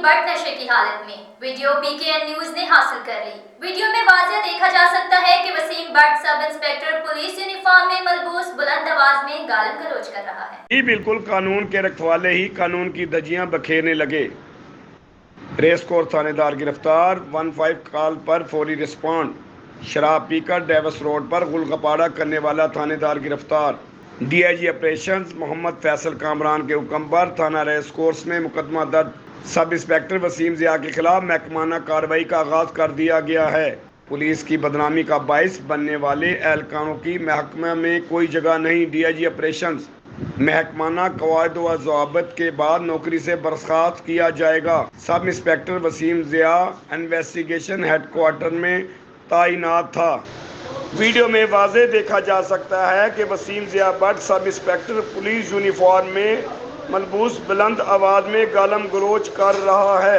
But नशे की हालत में। वीडियो PKN न्यूज ने हासिल कर ली। वीडियो में वाज़ेह देखा जा सकता है कि Waseem Butt sub inspector police uniform में मलबूस बुलंद आवाज में गालन गलौज कर रहा है। ये बिल्कुल कानून के रखवाले ही कानून की धज्जियां बखेरने लगे। रेस कोर्स थानेदार गिरफ्तार, 15 कॉल पर फौरी रिस्पॉन्ड। शराब पीकर डेविस रोड पर गुलगपाड़ा करने वाला थानेदार गिरफ्तार। DIG ऑपरेशंस मोहम्मद फैसल कामरान के हुक्म पर थाना रेस कोर्स में मुकदमा दर्ज। सब इंस्पेक्टर वसीम ज़िया के खिलाफ महकमाना कार्रवाई का आगाज कर दिया गया है। पुलिस की बदनामी का बाइस बनने वाले एहलकारों की महकमा में कोई जगह नहीं। DIG ऑपरेशंस महकमाना कवायद व ज़वाबित के बाद नौकरी से बर्खास्त किया जाएगा। Sub inspector Waseem Zia investigation headquarter में तैनात था। वीडियो में वाज़ेह देखा जा सकता है कि Waseem Zia Butt sub inspector police uniform में मलबूस बुलंद आवाज़ में गालम गलोच कर रहा है।